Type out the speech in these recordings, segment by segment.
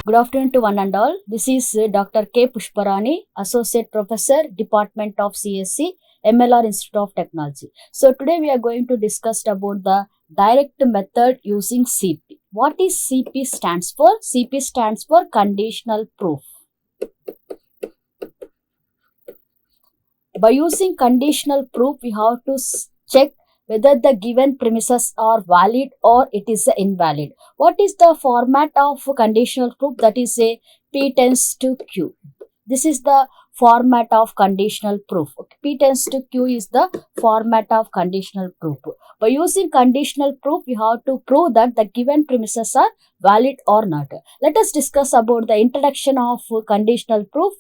Good afternoon to one and all. This is Dr. K. Pushpa Rani, Associate Professor, Department of CSC, MLR Institute of Technology. So today we are going to discuss about the direct method using CP. What is CP stands for? CP stands for conditional proof. By using conditional proof, we have to check whether the given premises are valid or it is invalid. What is the format of conditional proof? That is a P tends to Q. This is the format of conditional proof. P tends to Q is the format of conditional proof. By using conditional proof, we have to prove that the given premises are valid or not. Let us discuss about the introduction of conditional proof.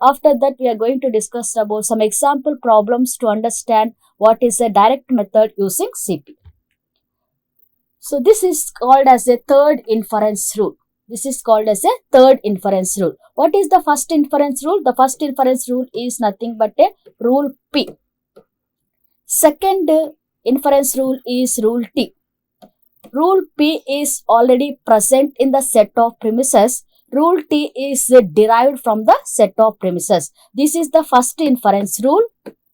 After that, we are going to discuss about some example problems to understand what is a direct method using CP. So this is called as a third inference rule. This is called as a third inference rule. What is the first inference rule? The first inference rule is nothing but a rule P. Second inference rule is rule T. Rule P is already present in the set of premises. Rule T is derived from the set of premises. This is the first inference rule.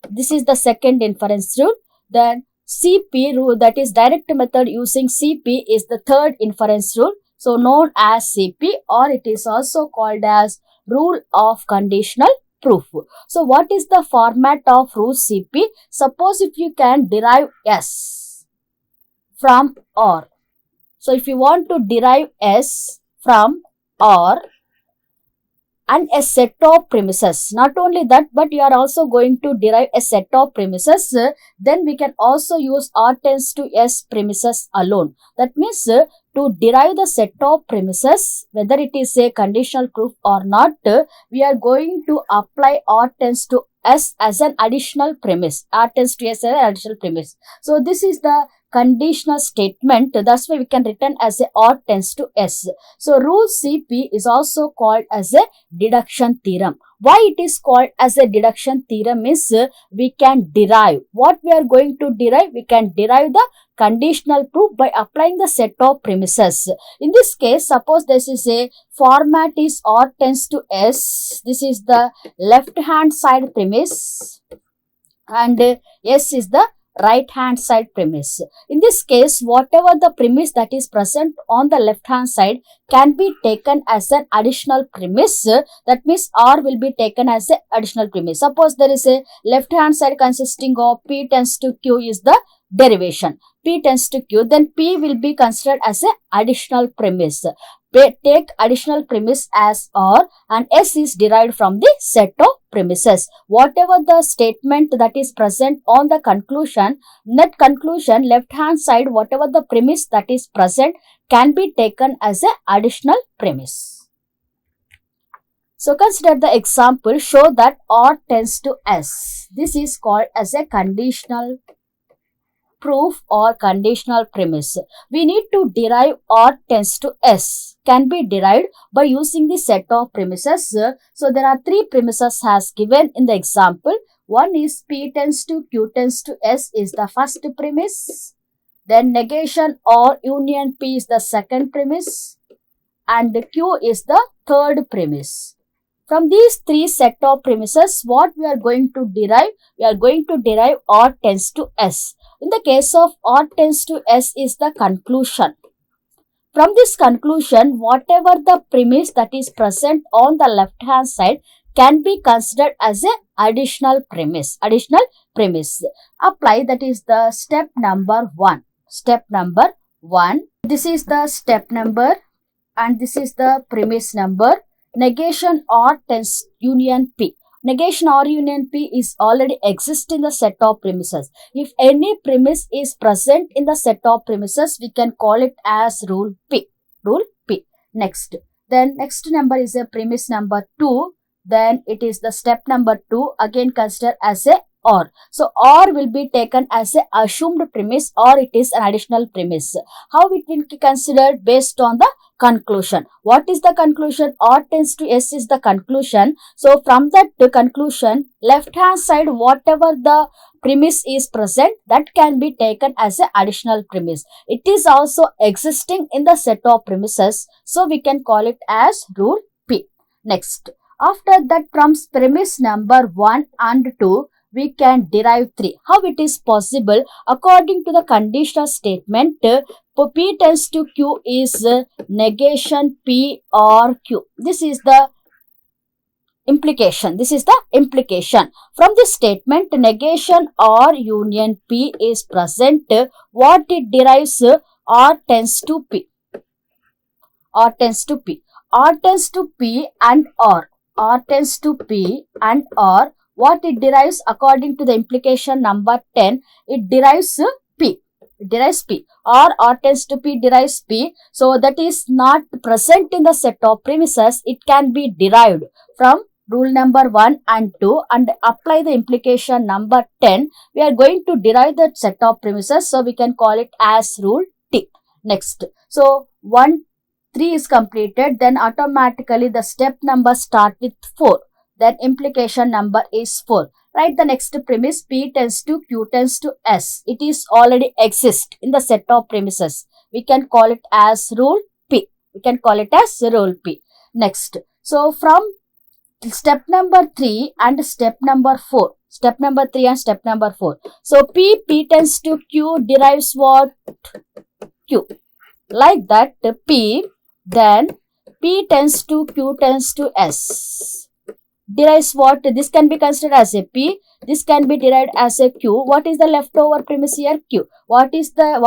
This is the second inference rule. Then CP rule, that is direct method using CP, is the third inference rule. So known as CP, or it is also called as rule of conditional proof. So what is the format of rule CP? Suppose if you can derive S from R. So if you want to derive S from R and a set of premises, not only that, but you are also going to derive a set of premises, then we can also use R tends to S premises alone. That means to derive the set of premises, whether it is a conditional proof or not, we are going to apply R tends to S as an additional premise. R tends to S as an additional premise. So this is the conditional statement. That's why we can written as a R tends to S. So rule CP is also called as a deduction theorem. Why it is called as a deduction theorem is we can derive. What we are going to derive? We can derive the conditional proof by applying the set of premises. In this case, suppose this is a format is R tends to S. This is the left hand side premise and S is the right hand side premise. In this case, whatever the premise that is present on the left hand side can be taken as an additional premise. That means R will be taken as an additional premise. Suppose there is a left hand side consisting of P tends to Q is the derivation. P tends to Q, then P will be considered as an additional premise. Take additional premise as R and S is derived from the set of premises. Whatever the statement that is present on the conclusion, net conclusion, left hand side, whatever the premise that is present can be taken as an additional premise. So consider the example, show that R tends to S. This is called as a conditional proof or conditional premise. We need to derive R tends to S. Can be derived by using the set of premises. So there are three premises as given in the example. One is P tends to Q tends to S is the first premise. Then negation or union P is the second premise. And Q is the third premise. From these three set of premises, what we are going to derive? We are going to derive R tends to S. In the case of R tends to S is the conclusion. From this conclusion, whatever the premise that is present on the left hand side can be considered as an additional premise. Additional premise. Apply, that is the step number 1. Step number 1. This is the step number and this is the premise number. Negation R tends union P. Negation or union P is already exist in the set of premises. If any premise is present in the set of premises, we can call it as rule P. Rule P. Next. Then next number is a premise number 2. Then it is the step number 2. Again consider as a or. So or will be taken as a assumed premise or it is an additional premise. How it will be considered? Based on the conclusion. What is the conclusion? Or tends to S is the conclusion. So from that conclusion, left hand side, whatever the premise is present, that can be taken as an additional premise. It is also existing in the set of premises, so we can call it as rule P. Next, after that, from premise number 1 and 2, we can derive 3. How it is possible? According to the conditional statement, P tends to Q is negation P or Q. This is the implication. This is the implication. From this statement, negation or union P is present. What it derives? R tends to P. R tends to P. R tends to P and R. R tends to P and R. What it derives? According to the implication number 10, it derives P. It derives P. Or R tends to P derives P. So that is not present in the set of premises. It can be derived from rule number 1 and 2 and apply the implication number 10. We are going to derive that set of premises. So we can call it as rule T. Next. So 3 is completed. Then automatically the step number start with 4. Then implication number is 4. Write the next premise. P tends to Q tends to S. It is already exist in the set of premises. We can call it as rule P. We can call it as rule P. Next. So from step number 3 and step number 4. Step number 3 and step number 4. So P tends to Q derives what? Q. Like that P, then P tends to Q tends to S. Derives what? This can be considered as a P. This can be derived as a Q. What is the leftover premise here? Q. What is there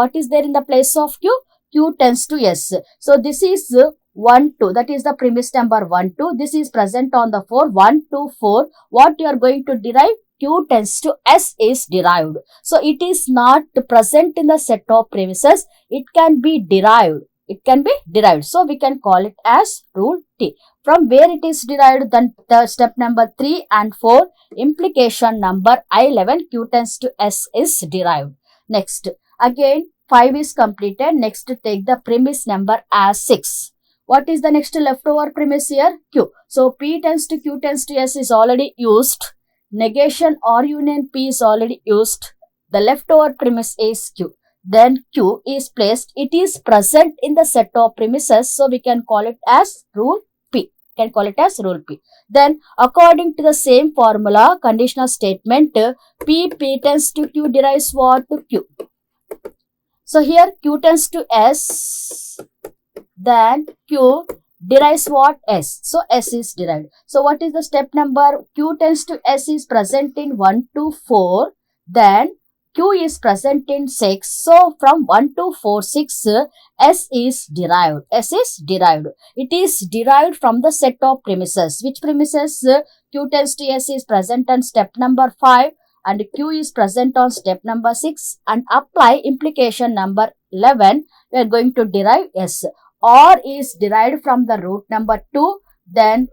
in the place of Q? Q tends to S. So this is 1, 2. That is the premise number 1, 2. This is present on the 4. 1, 2, 4. What you are going to derive? Q tends to S is derived. So it is not present in the set of premises. It can be derived. It can be derived. So we can call it as rule T. From where it is derived, then the step number 3 and 4, implication number 11, Q tends to S is derived. Next, again 5 is completed. Next, take the premise number as 6. What is the next leftover premise here? Q. So P tends to Q tends to S is already used. Negation or union P is already used. The leftover premise is Q. Then Q is placed. It is present in the set of premises. So we can call it as rule P. Can call it as rule P. Then according to the same formula, conditional statement, P tends to Q derives what? Q. So here Q tends to S. Then Q derives what? S. So S is derived. So what is the step number? Q tends to S is present in 1 to 4. Then Q is present in 6. So from 1 to 4, 6, S is derived. S is derived. It is derived from the set of premises. Which premises? Q tends to S is present on step number 5 and Q is present on step number 6 and apply implication number 11. We are going to derive S. Or is derived from the root number 2. Then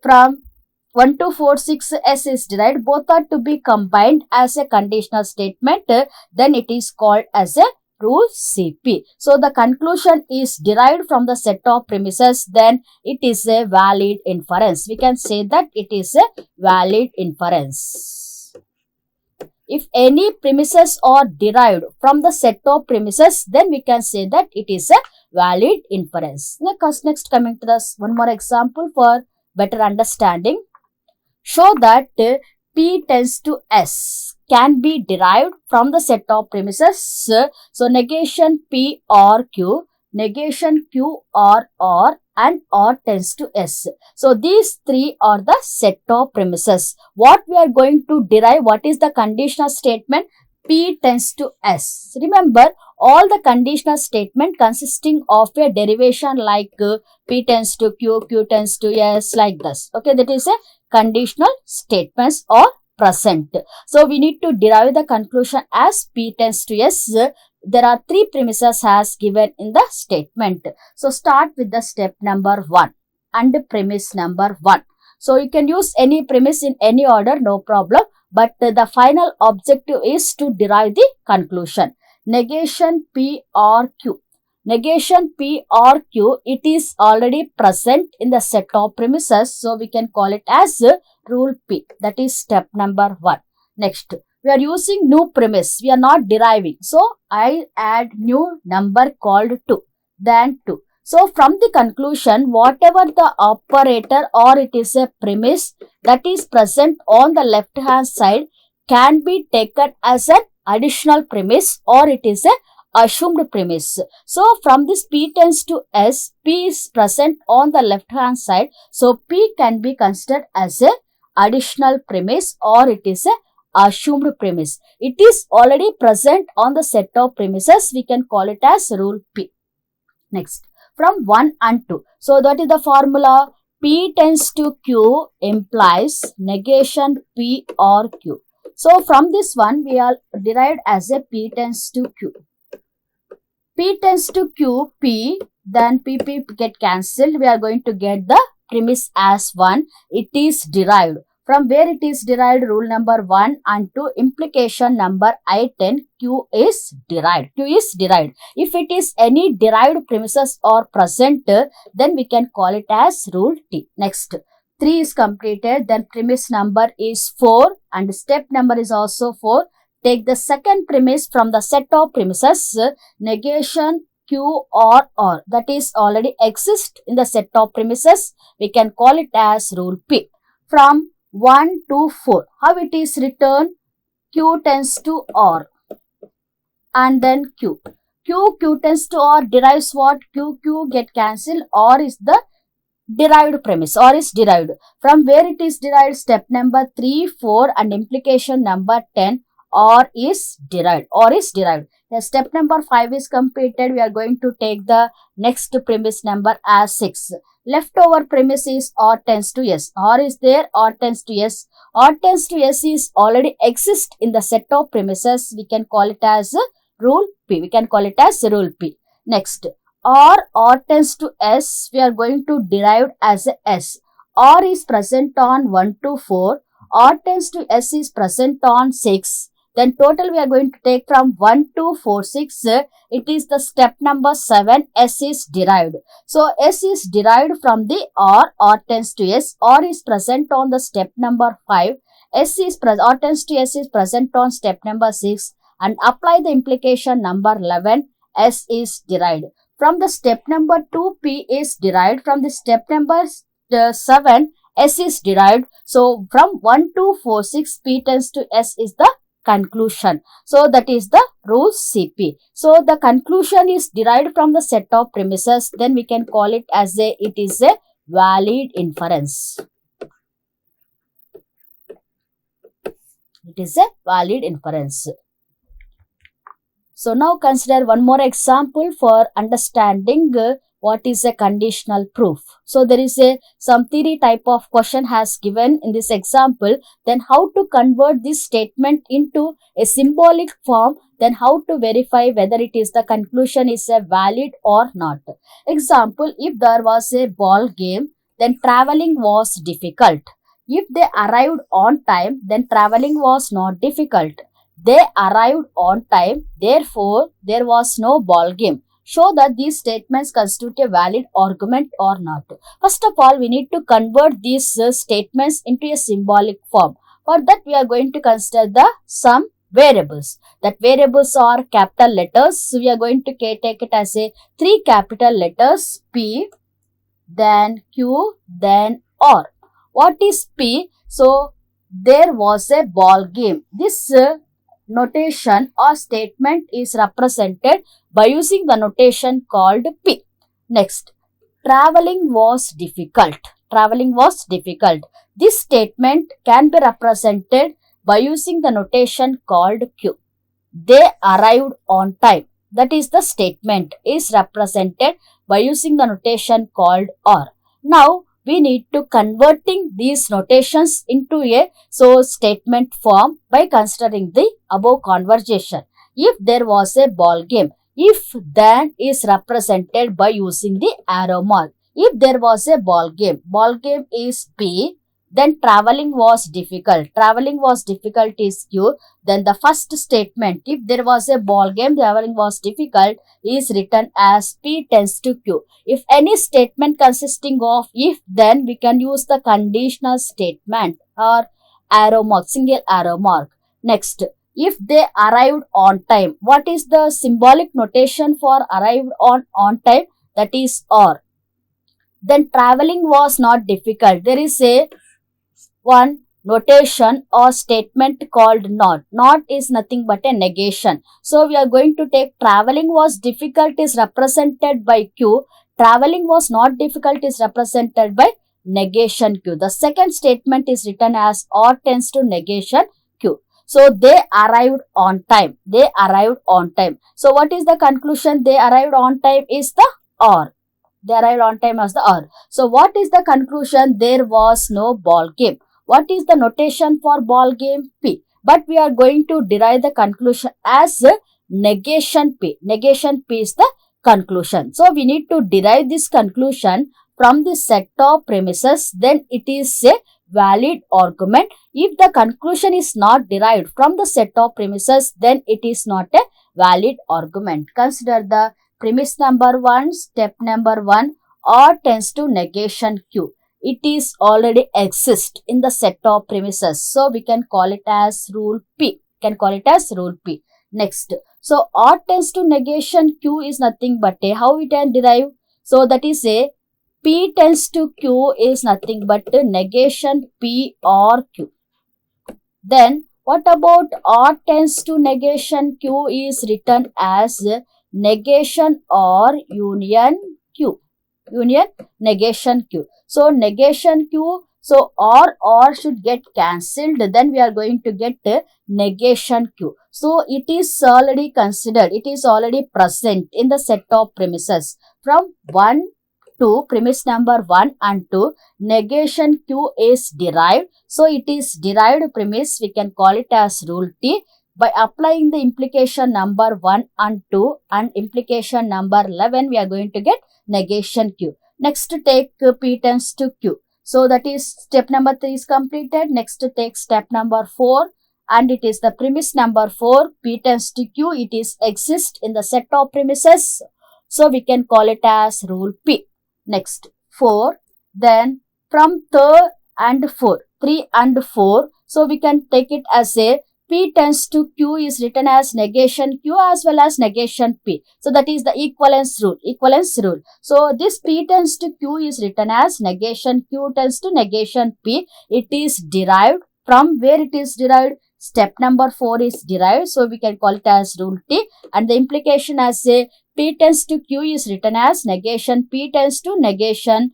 from 1 to 4, 6, S is derived. Both are to be combined as a conditional statement. Then it is called as a rule CP. So the conclusion is derived from the set of premises. Then it is a valid inference. We can say that it is a valid inference. If any premises are derived from the set of premises, then we can say that it is a valid inference. Next coming to this one more example for better understanding. Show that P tends to S can be derived from the set of premises. So negation P or Q, negation Q or R, and R tends to S. So these three are the set of premises. What we are going to derive? What is the conditional statement? P tends to S. Remember, all the conditional statement consisting of a derivation like P tends to Q, Q tends to S, like this. Okay, that is a conditional statements are present. So we need to derive the conclusion as P tends to S. There are three premises as given in the statement. So start with the step number 1 and premise number 1. So you can use any premise in any order, no problem. but the final objective is to derive the conclusion. Negation P or Q. Negation P or Q, it is already present in the set of premises, so we can call it as rule P. That is step number 1. Next, we are using new premise. We are not deriving. So, I add new number called 2. Then 2. So, from the conclusion, whatever the operator or it is a premise that is present on the left hand side can be taken as an additional premise or it is a assumed premise. So, from this P tends to S, P is present on the left hand side. So, P can be considered as a additional premise or it is a assumed premise. It is already present on the set of premises. We can call it as rule P. Next, from 1 and 2. So, that is the formula. P tends to Q implies negation P or Q. So, from this one, we are derived as a P tends to Q. P tends to Q, P, then P get cancelled. We are going to get the premise as 1. It is derived. From where it is derived, rule number 1 and 2, implication number I10, Q is derived. Q is derived. If it is any derived premises or present, then we can call it as rule T. Next, 3 is completed, then premise number is 4 and step number is also 4. Take the second premise from the set of premises, negation Q or R, that is already exist in the set of premises. We can call it as rule P. From 1 to 4, how it is written? Q tends to R and then Q. Q tends to R derives what? Q get cancelled. R is the derived premise or is derived. From where it is derived? Step number 3, 4 and implication number 10. Or is derived. Or is derived. The step number 5 is completed. We are going to take the next premise number as 6. Leftover premise is or tends to S. Or is there? Or tends to S. Or tends to S is already exist in the set of premises. We can call it as rule P. We can call it as rule P. Next, or tends to S. We are going to derive as a S. Or is present on 1 to 4. Or tends to S is present on 6. Then total we are going to take from 1 to 4, 6. It is the step number 7. S is derived. So, S is derived from the or tends to S. Or is present on the step number 5. Or tends to S is present on step number 6. And apply the implication number 11. S is derived. From the step number 2, P is derived. From the step number 7, S is derived. So, from 1 to 4, 6, P tends to S is the conclusion. So, that is the rule CP. So, the conclusion is derived from the set of premises. Then we can call it as it is a valid inference. It is a valid inference. So, now consider one more example for understanding what is a conditional proof. So, there is some theory type of question has given in this example. Then how to convert this statement into a symbolic form. Then how to verify whether it is the conclusion is a valid or not. Example, if there was a ball game, then traveling was difficult. If they arrived on time, then traveling was not difficult. They arrived on time, therefore there was no ball game. Show that these statements constitute a valid argument or not. First of all, we need to convert these statements into a symbolic form. For that, we are going to consider some variables. That variables are capital letters. So, we are going to take it as 3 capital letters, P, then Q, then R. What is P? So, there was a ball game. This notation or statement is represented by using the notation called P. Next, traveling was difficult. Traveling was difficult. This statement can be represented by using the notation called Q. They arrived on time. That is the statement is represented by using the notation called R. Now, we need to converting these notations into a statement form by considering the above conversation. If there was a ball game, if then is represented by using the arrow mark. If there was a ball game is P, Then traveling was difficult. Traveling was difficult is Q. Then the first statement, if there was a ball game, traveling was difficult, is written as P tends to Q. If any statement consisting of if, then we can use the conditional statement or arrow mark, single arrow mark. Next, if they arrived on time, what is the symbolic notation for arrived on time? That is or. Then traveling was not difficult. There is a one notation or statement called not. Not is nothing but a negation. So we are going to take traveling was difficult is represented by Q. Traveling was not difficult is represented by negation Q. The second statement is written as or tends to negation Q. So they arrived on time. They arrived on time. So what is the conclusion? They arrived on time is the or. They arrived on time as the or. So what is the conclusion? There was no ball game. What is the notation for ball game? P. But we are going to derive the conclusion as negation P. Negation P is the conclusion. So we need to derive this conclusion from the set of premises. Then it is a valid argument. If the conclusion is not derived from the set of premises, then it is not a valid argument. Consider the premise number 1, step number 1, or tends to negation Q. It is already exist in the set of premises. So we can call it as rule P. Next. So or tends to negation Q is nothing but a, how we can derive? So that is a P tends to Q is nothing but a negation P or Q. Then what about or tends to negation Q is written as negation or union Q. Negation Q. So negation Q. So or should get cancelled. Then we are going to get negation Q. So it is already considered. It is already present in the set of premises. From 1 to premise number 1 and 2, negation Q is derived. So it is derived premise. We can call it as rule T. By applying the implication number 1 and 2 and implication number 11, we are going to get negation Q. Next, take P tends to Q. So that is step number 3 is completed. Next, take step number 4 and it is the premise number 4. P tends to Q. It is exist in the set of premises. So we can call it as rule P. Next, 4. Then from 3 and 4. So we can take it as a P tends to Q is written as negation Q as well as negation P. So that is the equivalence rule. So this P tends to Q is written as negation Q tends to negation P. It is derived. From where it is derived? Step number 4 is derived. So we can call it as rule T. And the implication as a P tends to Q is written as negation P tends to negation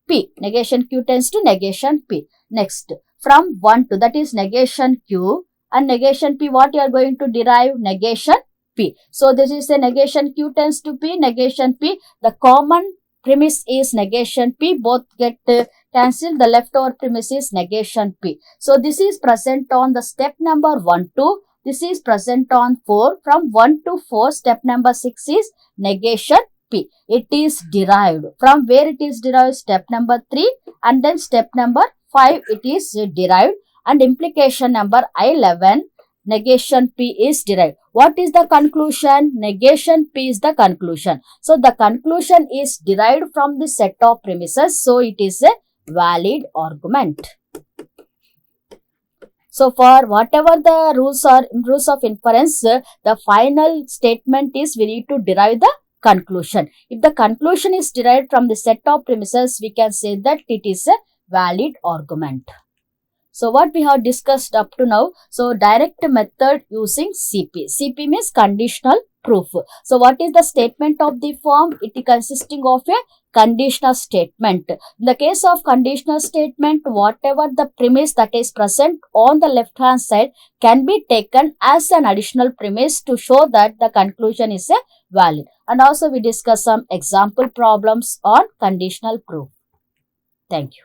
P. Negation Q tends to negation P. Next, from 1 to, that is negation Q. And negation P, what you are going to derive? Negation P. So this is a negation Q tends to P, negation P. The common premise is negation P. Both get cancelled. The leftover premise is negation P. So this is present on the step number 1 to. This is present on 4. From 1 to 4, step number 6 is negation P. It is derived. From where it is derived? Step number 3 and then step number 5 it is derived. And implication number 11, negation P is derived. What is the conclusion? Negation P is the conclusion. So the conclusion is derived from the set of premises. So it is a valid argument. So for whatever the rules of inference, the final statement is we need to derive the conclusion. If the conclusion is derived from the set of premises, we can say that it is a valid argument. So what we have discussed up to now, so direct method using CP. CP means conditional proof. So what is the statement of the form? It is consisting of a conditional statement. In the case of conditional statement, whatever the premise that is present on the left hand side can be taken as an additional premise to show that the conclusion is a valid. And also we discuss some example problems on conditional proof. Thank you.